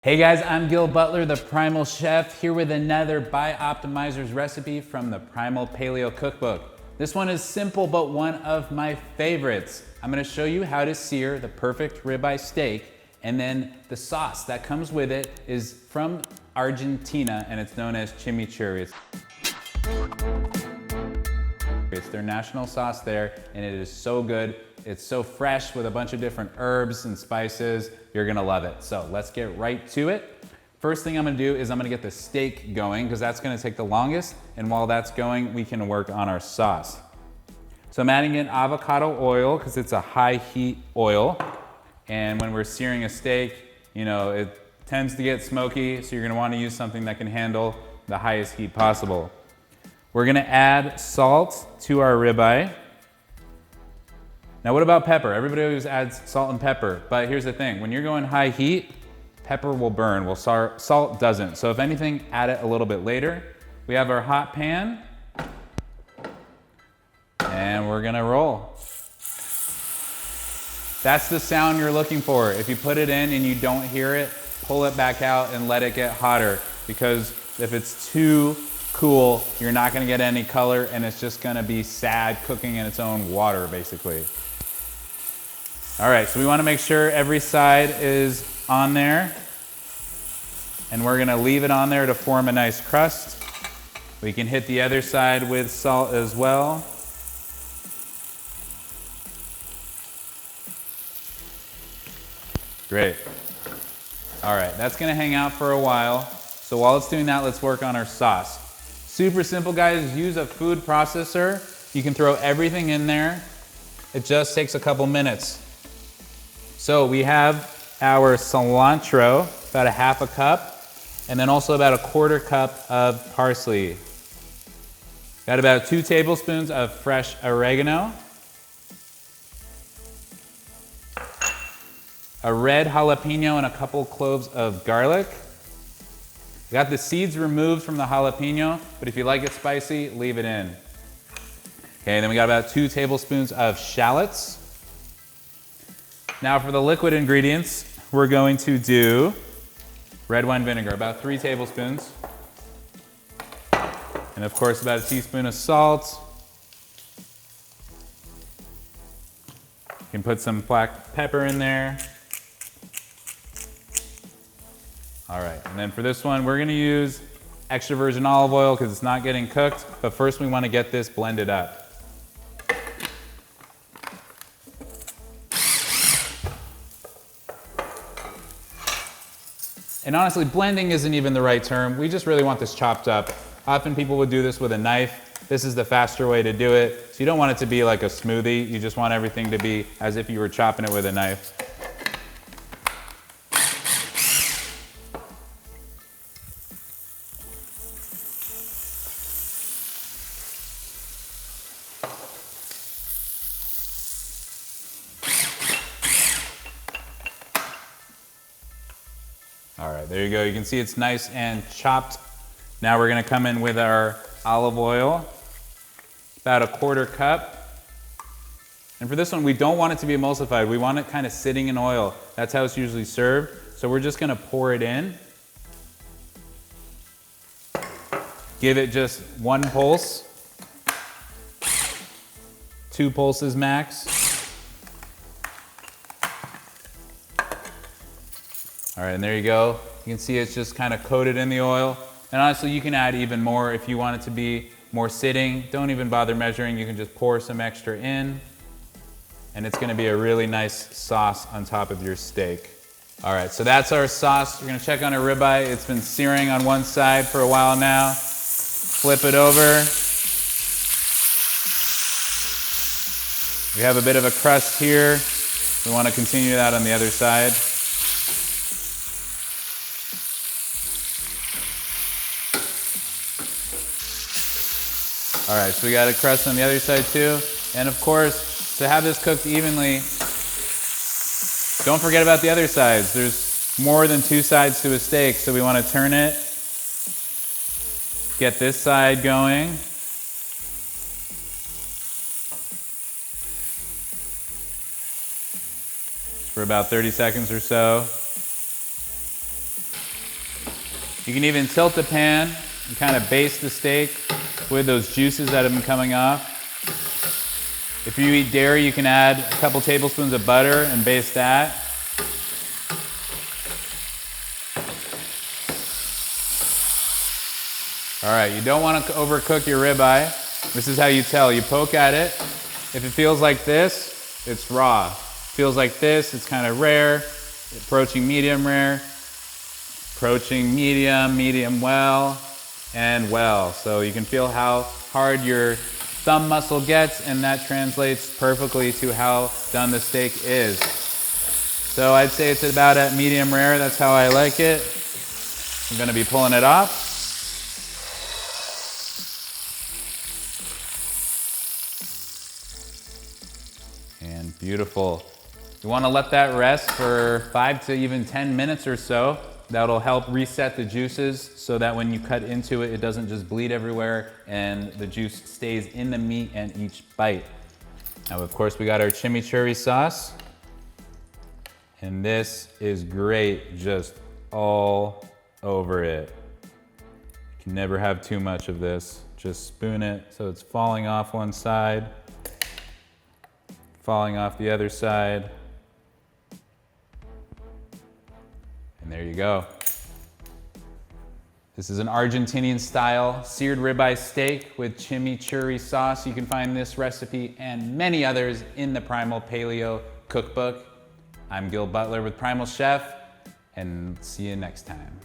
Hey guys, I'm Gil Butler, the Primal Chef, here with another biOptimizer's recipe from the Primal Paleo cookbook. This one is simple, but one of my favorites. I'm gonna show you how to sear the perfect ribeye steak, and then the sauce that comes with it is from Argentina, and it's known as Chimichurri. It's their national sauce there, and it is so good. It's so fresh with a bunch of different herbs and spices. You're gonna love it. So let's get right to it. First thing I'm gonna do is I'm gonna get the steak going because that's gonna take the longest. And while that's going, we can work on our sauce. So I'm adding in avocado oil because it's a high heat oil. And when we're searing a steak, you know, it tends to get smoky. So you're gonna wanna use something that can handle the highest heat possible. We're gonna add salt to our ribeye. Now what about pepper? Everybody always adds salt and pepper, but here's the thing. When you're going high heat, pepper will burn, well salt doesn't. So if anything, add it a little bit later. We have our hot pan, and we're gonna roll. That's the sound you're looking for. If you put it in and you don't hear it, pull it back out and let it get hotter, because if it's too cool, you're not gonna get any color, and it's just gonna be sad cooking in its own water, basically. All right, so we wanna make sure every side is on there, and we're gonna leave it on there to form a nice crust. We can hit the other side with salt as well. Great. All right, that's gonna hang out for a while. So while it's doing that, let's work on our sauce. Super simple, guys. Use a food processor. You can throw everything in there. It just takes a couple minutes. So we have our cilantro, about a half a cup, and then also about a quarter cup of parsley. Got about 2 tablespoons of fresh oregano. A red jalapeno and a couple cloves of garlic. I got the seeds removed from the jalapeno, but if you like it spicy, leave it in. Okay, then we got about 2 tablespoons of shallots. Now for the liquid ingredients, we're going to do red wine vinegar, about 3 tablespoons. And of course, about a teaspoon of salt. You can put some black pepper in there. All right, and then for this one, we're gonna use extra virgin olive oil because it's not getting cooked, but first we wanna get this blended up. And honestly, blending isn't even the right term. We just really want this chopped up. Often people would do this with a knife. This is the faster way to do it. So you don't want it to be like a smoothie. You just want everything to be as if you were chopping it with a knife. All right, there you go. You can see it's nice and chopped. Now we're gonna come in with our olive oil, about a quarter cup. And for this one, we don't want it to be emulsified. We want it kind of sitting in oil. That's how it's usually served. So we're just gonna pour it in. Give it just 1 pulse, 2 pulses max. All right, and there you go. You can see it's just kind of coated in the oil. And honestly, you can add even more if you want it to be more sitting. Don't even bother measuring. You can just pour some extra in, and it's gonna be a really nice sauce on top of your steak. All right, so that's our sauce. We're gonna check on our ribeye. It's been searing on one side for a while now. Flip it over. We have a bit of a crust here. We wanna continue that on the other side. All right, so we got a crust on the other side too. And of course, to have this cooked evenly, don't forget about the other sides. There's more than 2 sides to a steak, so we want to turn it, get this side going. For about 30 seconds or so. You can even tilt the pan and kind of baste the steak with those juices that have been coming off. If you eat dairy, you can add a couple tablespoons of butter and baste that. All right, you don't want to overcook your ribeye. This is how you tell. You poke at it. If it feels like this, it's raw. Feels like this, it's kind of rare. Approaching medium rare. Approaching medium, medium well, and well. So you can feel how hard your thumb muscle gets, and that translates perfectly to how done the steak is. So I'd say it's about at medium rare. That's how I like it. I'm gonna be pulling it off. And beautiful. You wanna let that rest for 5 to even 10 minutes or so. That'll help reset the juices so that when you cut into it, it doesn't just bleed everywhere and the juice stays in the meat and each bite. Now, of course, we got our chimichurri sauce. And this is great just all over it. You can never have too much of this. Just spoon it so it's falling off one side, falling off the other side. And there you go. This is an Argentinian style seared ribeye steak with chimichurri sauce. You can find this recipe and many others in the Primal Paleo cookbook. I'm Gil Butler with Primal Chef, and see you next time.